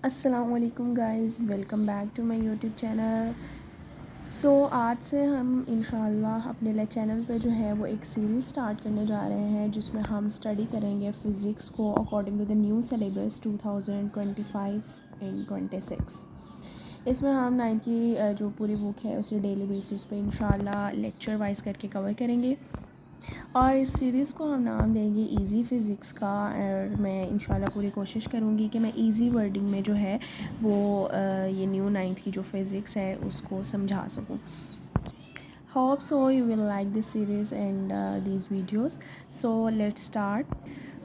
अस्सलामुअलैकुम guys, welcome back to my YouTube channel. आज से हम इंशाल्लाह अपने चैनल पे जो है वो एक सीरीज़ स्टार्ट करने जा रहे हैं जिसमें हम स्टडी करेंगे फ़िज़िक्स को according to the new syllabus 2025 and 26। इसमें हम 9th की जो पूरी बुक है उसे डेली बेसिस पे इंशाल्लाह लेक्चर वाइज करके कवर करेंगे और इस सीरीज़ को हम नाम देंगे इजी फ़िज़िक्स का। और मैं इंशाल्लाह पूरी कोशिश करूँगी कि मैं इजी वर्डिंग में जो है वो ये न्यू 9th की जो फ़िज़िक्स है उसको समझा सकूँ। Hope so you will like this series and these videos. So let's start.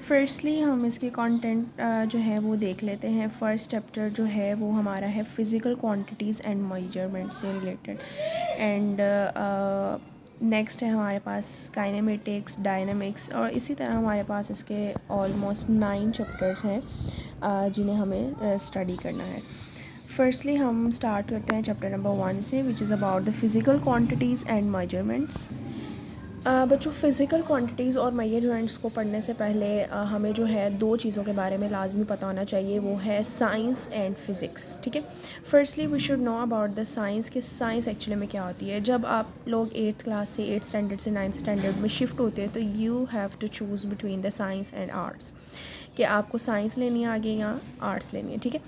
Firstly हम इसके कंटेंट जो है वो देख लेते हैं। फ़र्स्ट चैप्टर जो है वो हमारा है फ़िज़िकल क्वांटिटीज़ एंड मेजरमेंट से रिलेटेड एंड नेक्स्ट है हमारे पास काइनेमेटिक्स, डायनामिक्स और इसी तरह हमारे पास इसके ऑलमोस्ट 9 चैप्टर्स हैं जिन्हें हमें स्टडी करना है। फर्स्टली हम स्टार्ट करते हैं चैप्टर नंबर 1 से, which is about the physical quantities and measurements. बच्चों, फ़िज़िकल क्वांटिटीज़ और मेजरमेंट्स को पढ़ने से पहले हमें जो है दो चीज़ों के बारे में लाजमी पता होना चाहिए, वो है साइंस एंड फ़िज़िक्स। ठीक है, firstly we should know about the science कि साइंस एक्चुअली में क्या होती है। जब आप लोग 8th क्लास से 8th स्टैंडर्ड से 9th स्टैंडर्ड में शिफ्ट होते हैं तो you have to choose between the science and arts, कि आपको साइंस लेनी है आगे या आर्ट्स लेनी है। ठीक है,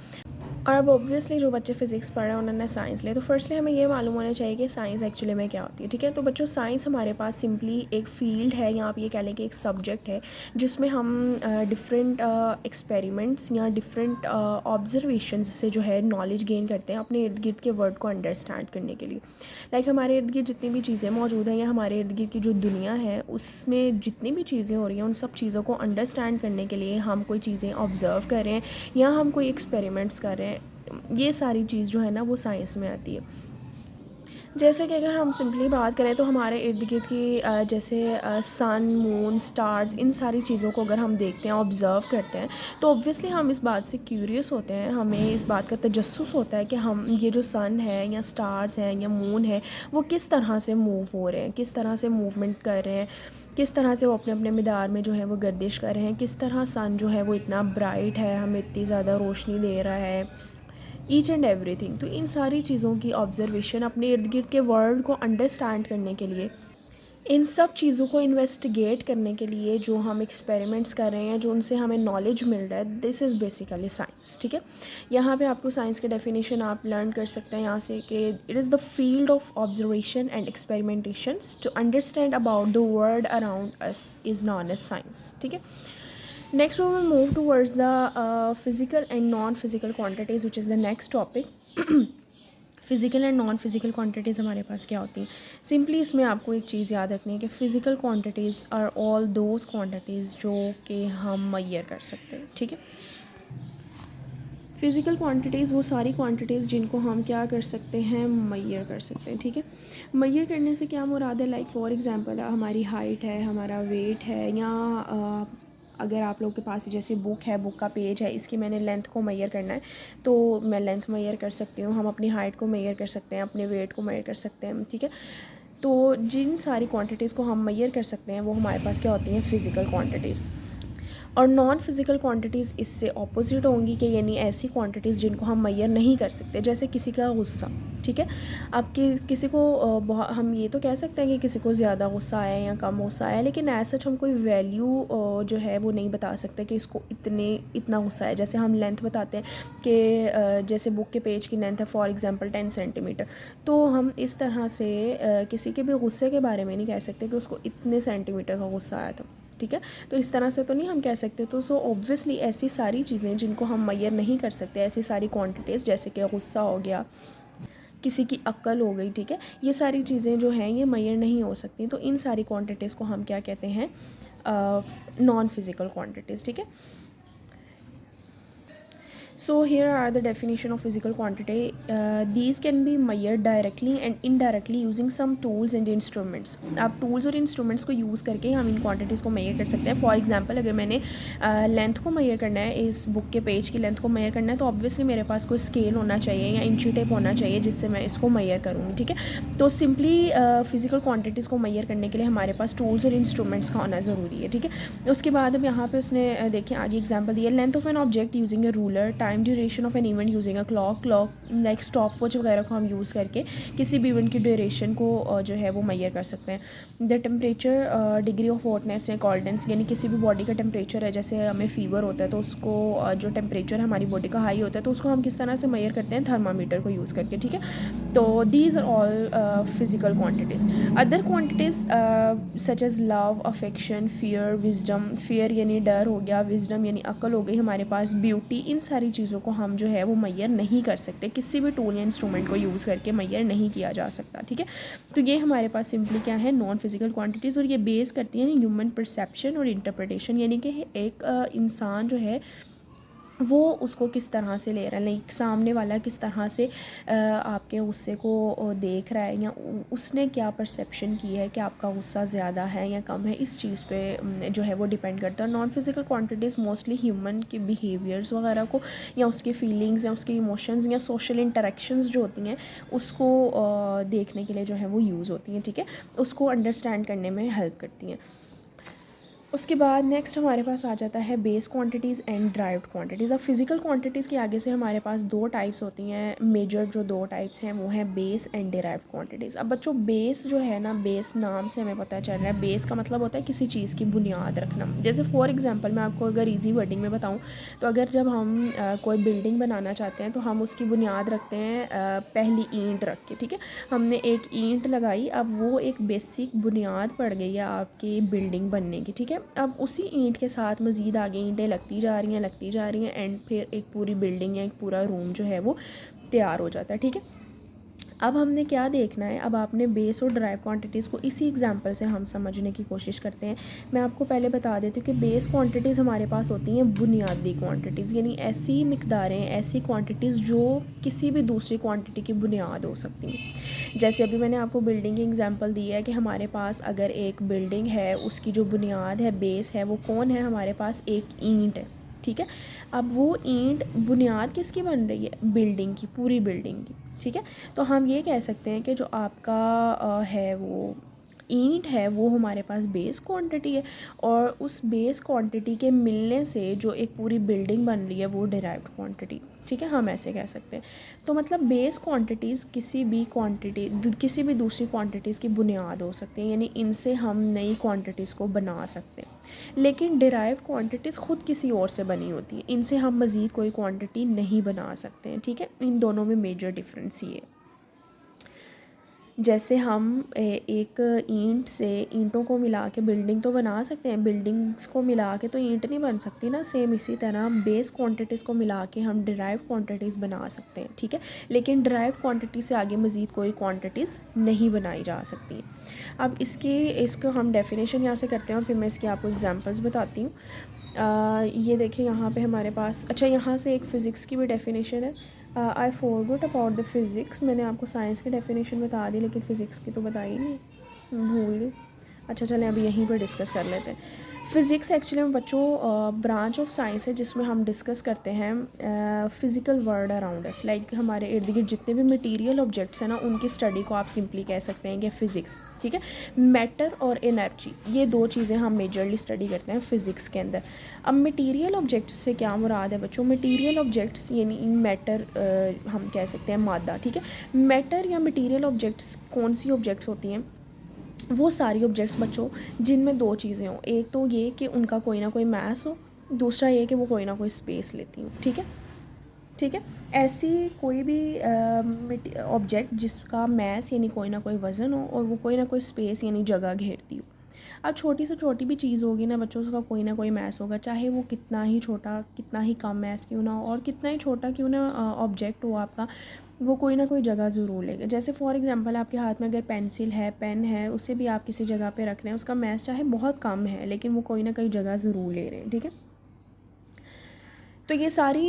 और अब ऑब्वियसली जो बच्चे फ़िज़िक्स पढ़ रहे हैं उन्होंने साइंस लिया, तो फर्स्टली हमें ये मालूम होना चाहिए कि साइंस एक्चुअली में क्या होती है। ठीक है, तो बच्चों साइंस हमारे पास सिंपली एक फ़ील्ड है या आप ये कह लें कि एक सब्जेक्ट है जिसमें हम डिफरेंट एक्सपेरिमेंट्स या डिफरेंट ऑब्जर्वेशंस से जो है नॉलेज गेन करते हैं अपने इर्द गिर्द के वर्ल्ड को अंडरस्टैंड करने के लिए। लाइक हमारे इर्द गिर्द जितनी भी चीज़ें मौजूद हैं या हमारे इर्द गिर्द की जो दुनिया है उसमें जितनी भी चीज़ें हो रही हैं उन सब चीज़ों को अंडरस्टैंड करने के लिए हम कोई चीज़ें ऑब्ज़र्व कर रहे हैं या हम कोई एक्सपेरिमेंट्स कर रहे हैं, ये सारी चीज़ जो है ना वो साइंस में आती है। जैसे कि अगर हम सिंपली बात करें तो हमारे इर्द गिर्द की जैसे सन, मून, स्टार्स, इन सारी चीज़ों को अगर हम देखते हैं, ऑब्ज़र्व करते हैं, तो ऑब्वियसली हम इस बात से क्यूरियस होते हैं, हमें इस बात का तजस्सुस होता है कि हम ये जो सन है या स्टार्स हैं या मून है वो किस तरह से मूव हो रहे हैं, किस तरह से मूवमेंट कर रहे हैं, किस तरह से वो अपने अपने मिदार में जो है वो गर्दिश कर रहे हैं, किस तरह सन जो है वो इतना ब्राइट है, हमें इतनी ज़्यादा रोशनी दे रहा है, ईच एंड एवरीथिंग। तो इन सारी चीज़ों की ऑब्जर्वेशन अपने इर्द गिर्द के वर्ल्ड को अंडरस्टैंड करने के लिए, इन सब चीज़ों को इन्वेस्टिगेट करने के लिए जो हम एक्सपेरिमेंट्स कर रहे हैं, जो उनसे हमें नॉलेज मिल रहा है, दिस इज़ बेसिकली साइंस। ठीक है, यहाँ पे आपको साइंस के डेफिनेशन आप लर्न कर सकते हैं यहाँ से कि it is the field of observation and experimentations to understand about the world around us is known as science. ठीक है, next we will move towards the physical and non-physical quantities, which is the next topic. Physical and non physical quantities हमारे पास क्या होती हैं। Simply इसमें आपको एक चीज़ याद रखनी है कि physical quantities are all those quantities जो कि हम मैयर कर सकते हैं। ठीक है, फ़िज़िकल क्वांटिटीज़ वो सारी क्वांटिटीज़ जिनको हम क्या कर सकते हैं, मैयर कर सकते हैं। ठीक है, मैयर करने से क्या मुराद है, लाइक फॉर एग्ज़ाम्पल हमारी हाइट है, हमारा वेट है, या अगर आप लोग के पास जैसे बुक है, बुक का पेज है, इसकी मैंने लेंथ को मैयर करना है तो मैं लेंथ मैयर कर सकती हूँ। हम अपनी हाइट को मैयर कर सकते हैं, अपने वेट को मैयर कर सकते हैं। ठीक है, तो जिन सारी क्वांटिटीज़ को हम मैयर कर सकते हैं वो हमारे पास क्या होती हैं, फ़िज़िकल क्वांटिटीज़। और नॉन फिज़िकल क्वांटिटीज़ इससे ऑपोजिट होंगी कि यानी ऐसी क्वांटिटीज़ जिनको हम मैयर नहीं कर सकते, जैसे किसी का गुस्सा। ठीक है, अब किसी को हम ये तो कह सकते हैं कि किसी को ज़्यादा गुस्सा आया या कम गुस्सा आया, लेकिन ऐसा हम कोई वैल्यू जो है वो नहीं बता सकते कि इसको इतना गुस्सा है। जैसे हम लेंथ बताते हैं कि जैसे बुक के पेज की लेंथ है फॉर एग्ज़ाम्पल 10 सेंटीमीटर, तो हम इस तरह से किसी के भी गुस्से के बारे में नहीं कह सकते कि उसको इतने सेंटीमीटर का गुस्सा आया था। ठीक है, तो इस तरह से तो नहीं हम कह सकते। तो सो ऑब्वियसली ऐसी सारी चीज़ें जिनको हम मैयर नहीं कर सकते, ऐसी सारी क्वांटिटीज़ जैसे कि गुस्सा हो गया, किसी की अक्ल हो गई, ठीक है, ये सारी चीज़ें जो हैं ये मैयर नहीं हो सकती। तो इन सारी क्वांटिटीज़ को हम क्या कहते हैं, नॉन फिज़िकल क्वांटिटीज़। ठीक है, so here are the definition of physical quantity. These can be measured directly and indirectly using some tools and instruments. आप tools और instruments को यूज़ करके हम इन quantities को measure कर सकते हैं। फॉर एग्जांपल अगर मैंने लेंथ को measure करना है, इस बुक के पेज की लेंथ को measure करना है, तो ऑब्वियसली मेरे पास कोई स्केल होना चाहिए या इंची टेप होना चाहिए जिससे मैं इसको measure करूँगी। ठीक है, तो सिंपली फिज़िकल क्वान्टिटीज़ को measure करने के लिए हमारे पास टूल्स और इंस्ट्रूमेंट्स का होना ज़रूरी है। ठीक है, उसके बाद अब यहाँ पे उसने देखें आगे एग्जाम्पल दिया, length of an object using A ruler, time duration of an event using a clock like stop watch वगैरह को हम यूज़ करके किसी भी इवेंट की ड्यूरेशन को जो है वो मैयर कर सकते हैं। The temperature degree of hotness या कोल्डनेस, यानी किसी भी बॉडी का टेम्परेचर है, जैसे हमें फ़ीवर होता है तो उसको जो टेम्परेचर हमारी बॉडी का हाई होता है तो उसको हम किस तरह से मैयर करते हैं, थर्मामीटर को यूज़ करके, ठीक है। तो these are all physical quantities. Other quantities such as love, affection, fear, wisdom, fear यानी डर हो गया, विजडम यानी अक्ल हो गई हमारे पास, ब्यूटी, इन सारी चीज़ों को हम जो है वो मैयर नहीं कर सकते, किसी भी टूल या इंस्ट्रूमेंट को यूज़ करके मैयर नहीं किया जा सकता, ठीक है। तो ये हमारे पास सिंपली क्या है, नॉन फिज़िकल क्वांटिटीज़, और ये बेस करती हैं ह्यूमन परसेप्शन और इंटरप्रिटेशन, यानी कि एक इंसान जो है वो उसको किस तरह से ले रहा है, लाइक सामने वाला किस तरह से आपके गुस्से को देख रहा है, या उसने क्या परसेप्शन की है कि आपका गुस्सा ज़्यादा है या कम है, इस चीज़ पे जो है वो डिपेंड करता है। Non physical quantities mostly human के बिहेवियर्स वगैरह को, या उसके फीलिंग्स या उसके इमोशंस या सोशल इंटरेक्शंस जो होती हैं उसको देखने के लिए जो है वो यूज़ होती हैं, ठीक है, उसको अंडरस्टैंड करने में हेल्प करती हैं। उसके बाद नेक्स्ट हमारे पास आ जाता है base quantities and derived quantities. अब फिज़िकल क्वांटिटीज़ के आगे से हमारे पास दो टाइप्स होती हैं, मेजर जो दो टाइप्स हैं वो हैं बेस एंड डिराइव्ड क्वांटिटीज़। अब बच्चों बेस जो है ना, बेस नाम से हमें पता चल रहा है, बेस का मतलब होता है किसी चीज़ की बुनियाद रखना। जैसे फॉर एग्जांपल मैं आपको अगर ईजी वर्डिंग में बताऊँ तो अगर जब हम कोई बिल्डिंग बनाना चाहते हैं तो हम उसकी बुनियाद रखते हैं पहली ईंट रख के, ठीक है। हमने एक ईंट लगाई, अब वो एक बेसिक बुनियाद पड़ गई है आपकी बिल्डिंग बनने की, ठीक है। अब उसी ईंट के साथ मज़ीद आगे ईंटें लगती जा रही हैं एंड फिर एक पूरी बिल्डिंग या एक पूरा रूम जो है वो तैयार हो जाता है, ठीक है। अब हमने क्या देखना है, अब आपने बेस और ड्राइव क्वांटिटीज़ को इसी एग्जांपल से हम समझने की कोशिश करते हैं। मैं आपको पहले बता देती हूँ कि बेस क्वांटिटीज़ हमारे पास होती हैं बुनियादी क्वांटिटीज़, यानी ऐसी मिकदारें, ऐसी क्वांटिटीज़ जो किसी भी दूसरी क्वांटिटी की बुनियाद हो सकती हैं। जैसे अभी मैंने आपको बिल्डिंग की एग्जांपल दी है कि हमारे पास अगर एक बिल्डिंग है, उसकी जो बुनियाद है, बेस है, वो कौन है, हमारे पास एक ईंट है, ठीक है। अब वो ईंट बुनियाद किसकी बन रही है, बिल्डिंग की, पूरी बिल्डिंग की, ठीक है। तो हम ये कह सकते हैं कि जो आपका है वो ईंट है वो हमारे पास बेस क्वांटिटी है, और उस बेस क्वांटिटी के मिलने से जो एक पूरी बिल्डिंग बन रही है वो डिराइव्ड क्वांटिटी, ठीक है, हम ऐसे कह सकते हैं। तो मतलब बेस क्वांटिटीज़ किसी भी दूसरी क्वांटिटीज़ की बुनियाद हो सकती हैं, यानी इनसे हम नई क्वांटिटीज़ को बना सकते हैं। लेकिन डिराइव क्वांटिटीज़ ख़ुद किसी और से बनी होती है, इनसे हम मज़ीद कोई क्वांटिटी नहीं बना सकते हैं, ठीक है। इन दोनों में मेजर डिफरेंस ये है। जैसे हम एक ईंट से ईंटों को मिला के बिल्डिंग तो बना सकते हैं, बिल्डिंग्स को मिला के तो ईंट नहीं बन सकती ना, सेम इसी तरह बेस क्वांटिटीज़ को मिला के हम डिराइव क्वांटिटीज़ बना सकते हैं, ठीक है। लेकिन डिराइव क्वांटिटी से आगे मज़ीद कोई क्वांटिटीज़ नहीं बनाई जा सकती। अब इसको हम डेफिनेशन यहाँ से करते हैं और फिर मैं इसकी आपको एग्जांपल्स बताती हूँ। ये देखिए यहाँ पे हमारे पास, अच्छा यहाँ से एक फ़िज़िक्स की भी डेफिनेशन है। I forgot about the physics, मैंने आपको साइंस की डेफिनेशन बता दी लेकिन फ़िज़िक्स की तो बताई नहीं, भूल गई। अच्छा चलें अभी यहीं पर डिस्कस कर लेते हैं। फ़िज़िक्स एक्चुअली में बच्चों ब्रांच ऑफ साइंस है जिसमें हम डिस्कस करते हैं फ़िज़िकल वर्ल्ड अराउंड अस, लाइक हमारे इर्द गिर्द जितने भी मटेरियल ऑब्जेक्ट्स हैं ना, उनकी स्टडी को आप सिंपली कह सकते हैं कि फ़िज़िक्स, ठीक है। मैटर और एनर्जी, ये दो चीज़ें हम मेजरली स्टडी करते हैं फ़िज़िक्स के अंदर। अब मटेरियल ऑब्जेक्ट्स से क्या मुराद है बच्चों, मटेरियल ऑब्जेक्ट्स यानी मैटर, हम कह सकते हैं मादा, ठीक है। मैटर या मटेरियल ऑब्जेक्ट्स कौन सी ऑब्जेक्ट्स होती हैं, वो सारी ऑब्जेक्ट्स बच्चों जिनमें दो चीज़ें हों, एक तो ये कि उनका कोई ना कोई मास हो, दूसरा ये कि वो कोई ना कोई स्पेस लेती हूँ, ठीक है, ठीक है। ऐसी कोई भी ऑब्जेक्ट जिसका मास यानी कोई ना कोई वज़न हो और वो कोई ना कोई स्पेस यानी जगह घेरती हो। अब छोटी से छोटी भी चीज़ होगी ना बच्चों, उसका कोई ना कोई मास होगा, चाहे वो कितना ही छोटा, कितना ही कम मास क्यों ना हो, और कितना ही छोटा क्यों ना ऑब्जेक्ट हो आपका, वो कोई ना कोई जगह ज़रूर लेगा। जैसे फॉर एग्जांपल आपके हाथ में अगर पेंसिल है, पेन है, उसे भी आप किसी जगह पे रख रहे हैं, उसका मास चाहे बहुत कम है लेकिन वो कोई ना कोई जगह ज़रूर ले रहे हैं, ठीक है। तो ये सारी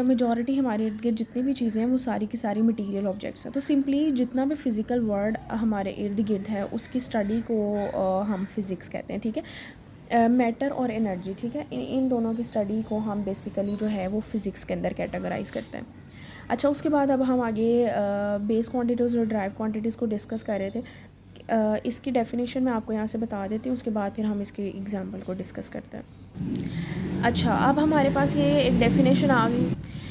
मेजॉरिटी हमारे इर्द गिर्द जितनी भी चीज़ें हैं वो सारी की सारी मटेरियल ऑब्जेक्ट्स हैं। तो सिंपली जितना भी फ़िज़िकल वर्ल्ड हमारे इर्द गिर्द है उसकी स्टडी को हम फ़िज़िक्स कहते हैं, ठीक है। मैटर और एनर्जी, ठीक है, इन दोनों की स्टडी को हम बेसिकली जो है वो फ़िज़िक्स के अंदर कैटेगराइज़ करते हैं। अच्छा उसके बाद अब हम आगे बेस क्वांटिटीज़ और ड्राइव क्वांटिटीज़ को डिस्कस कर रहे थे। इसकी डेफिनेशन मैं आपको यहाँ से बता देती हूँ, उसके बाद फिर हम इसके एग्जांपल को डिस्कस करते हैं। अच्छा अब हमारे पास ये एक डेफिनेशन आ गई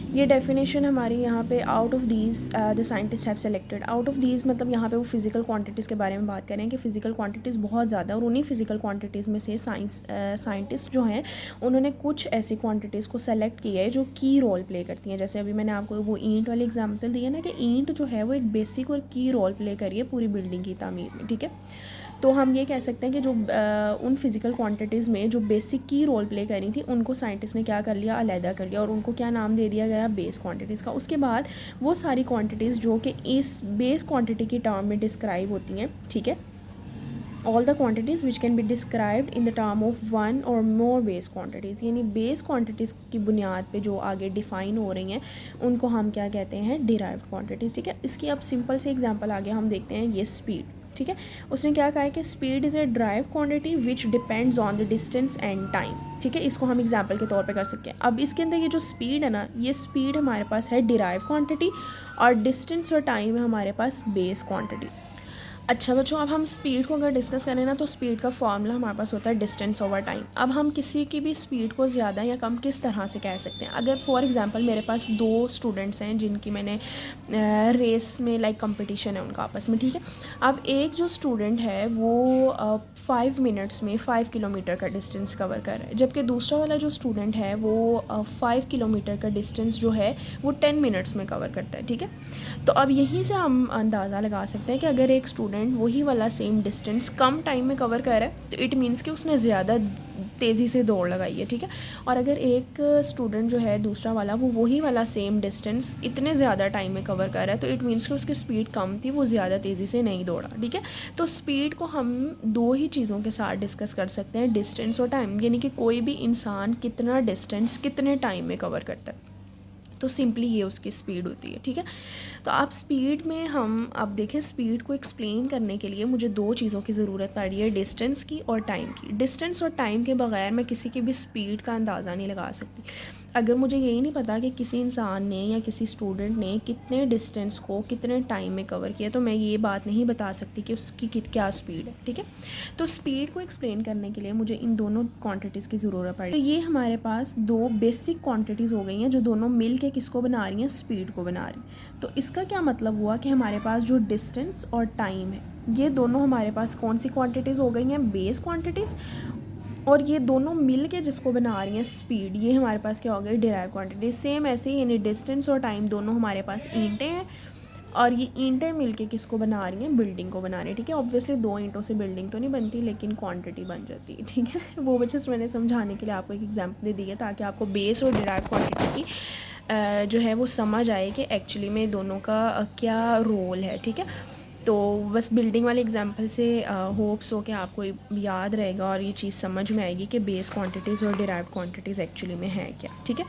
ये डेफिनेशन हमारी यहाँ पे out of these the scientist have selected. Out of these मतलब यहाँ पे वो फिज़िकल क्वांटिटीज़ के बारे में बात करें कि फ़िज़िकल क्वांटिटीज़ बहुत ज़्यादा, और उन्हीं फ़िज़िकल क्वांटिटीज़ में से साइंटिस्ट जो हैं उन्होंने कुछ ऐसी क्वांटिटीज़ को सेलेक्ट किया है जो की रोल प्ले करती हैं। जैसे अभी मैंने आपको वो ईंट वाली एग्जाम्पल दी है ना, कि ईंट जो है वो एक बेसिक और की रोल प्ले करी है पूरी बिल्डिंग की तामीर में, ठीक है। तो हम ये कह सकते हैं कि जो उन फिज़िकल क्वांटिटीज़ में जो बेसिक की रोल प्ले करी थी उनको साइंटिस्ट ने क्या कर लिया, अलहदा कर लिया, और उनको क्या नाम दे दिया गया, बेस क्वांटिटीज़ का। उसके बाद वो सारी क्वांटिटीज़ जो कि इस बेस क्वांटिटी की टर्म में डिस्क्राइब होती हैं, ठीक है, all the quantities which can be described in the term of one और मोर बेस क्वांटिटीज़, यानी बेस क्वांटिटीज़ की बुनियाद पे जो आगे डिफ़ाइन हो रही हैं उनको हम क्या कहते हैं, डिराइव्ड क्वांटिटीज़, ठीक है। इसकी अब सिंपल सी एग्जांपल आगे हम देखते हैं, ये स्पीड, ठीक है। उसने क्या कहा है कि speed is a drive quantity which depends on the distance and time, ठीक है। इसको हम एग्जांपल के तौर पे कर सकते हैं। अब इसके अंदर ये जो स्पीड है ना, ये स्पीड हमारे पास है डिराइव क्वांटिटी, और डिस्टेंस और टाइम है हमारे पास बेस क्वांटिटी। अच्छा बच्चों, अब हम स्पीड को अगर डिस्कस करें ना, तो स्पीड का फॉर्मूला हमारे पास होता है डिस्टेंस ओवर टाइम। अब हम किसी की भी स्पीड को ज़्यादा या कम किस तरह से कह सकते हैं। अगर फॉर एग्जांपल मेरे पास 2 स्टूडेंट्स हैं जिनकी मैंने रेस में लाइक कंपटीशन है उनका आपस में, ठीक है। अब एक जो स्टूडेंट है वो 5 मिनट्स में 5 किलोमीटर का डिस्टेंस कवर कर रहा है, जबकि दूसरा वाला जो स्टूडेंट है वो 5 किलोमीटर का डिस्टेंस जो है वो 10 मिनट्स में कवर करता है, ठीक है। तो अब यहीं से हम अंदाज़ा लगा सकते हैं कि अगर एक स्टूडेंट वही वाला सेम डिस्टेंस कम टाइम में कवर कर रहा है तो इट मीन्स कि उसने ज़्यादा तेज़ी से दौड़ लगाई है, ठीक है। और अगर एक स्टूडेंट जो है दूसरा वाला वो वही वाला सेम डिस्टेंस इतने ज़्यादा टाइम में कवर कर रहा है तो इट मीन्स कि उसकी स्पीड कम थी, वो ज़्यादा तेज़ी से नहीं दौड़ा, ठीक है। तो स्पीड को हम 2 ही चीज़ों के साथ डिस्कस कर सकते हैं, डिस्टेंस और टाइम, यानी कि कोई भी इंसान कितना डिस्टेंस कितने टाइम में कवर करता है, तो सिंपली ये उसकी स्पीड होती है, ठीक है। तो आप स्पीड में हम अब देखें, स्पीड को एक्सप्लेन करने के लिए मुझे 2 चीज़ों की ज़रूरत पड़ रही है, डिस्टेंस की और टाइम की। डिस्टेंस और टाइम के बगैर मैं किसी की भी स्पीड का अंदाज़ा नहीं लगा सकती। अगर मुझे यही नहीं पता कि किसी इंसान ने या किसी स्टूडेंट ने कितने डिस्टेंस को कितने टाइम में कवर किया, तो मैं ये बात नहीं बता सकती कि उसकी क्या स्पीड है, ठीक है। तो स्पीड को एक्सप्लेन करने के लिए मुझे इन दोनों क्वांटिटीज़ की ज़रूरत पड़ी। तो ये हमारे पास 2 बेसिक क्वांटिटीज़ हो गई हैं जो दोनों मिल के किसको बना रही हैं, स्पीड को बना रही। तो इसका क्या मतलब हुआ कि हमारे पास जो डिस्टेंस और टाइम है ये दोनों हमारे पास कौन सी क्वांटिटीज़ हो गई हैं, बेस क्वांटिटीज़, और ये दोनों मिल के जिसको बना रही हैं स्पीड, ये हमारे पास क्या हो गई, डिराइव क्वांटिटी। सेम ऐसे ही, यानी डिस्टेंस और टाइम दोनों हमारे पास ईंटें हैं, और ये ईंटें मिलके किसको बना रही हैं, बिल्डिंग को बना रही है, ठीक है। ऑब्वियसली 2 ईंटों से बिल्डिंग तो नहीं बनती, लेकिन क्वांटिटी बन जाती है, ठीक है। वो बस मैंने समझाने के लिए आपको एक एग्जांपल दे दी है ताकि आपको बेस और डिराइव क्वांटिटी की जो है वो समझ आए कि एक्चुअली में दोनों का क्या रोल है, ठीक है। तो बस बिल्डिंग वाले एग्जांपल से होप्स हो कि आपको याद रहेगा और ये चीज़ समझ में आएगी कि बेस क्वांटिटीज़ और डिराइव क्वांटिटीज़ एक्चुअली में है क्या, ठीक है।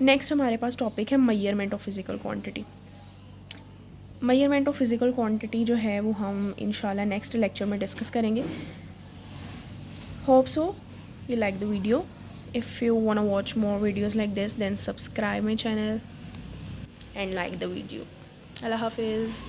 नेक्स्ट हमारे पास टॉपिक है measurement of physical quantity. Measurement of physical quantity जो है वो हम इंशाल्लाह नेक्स्ट लेक्चर में डिस्कस करेंगे। Hope so you like the video. If you want to watch more videos like this, then subscribe my channel and like the video. Allah Hafiz.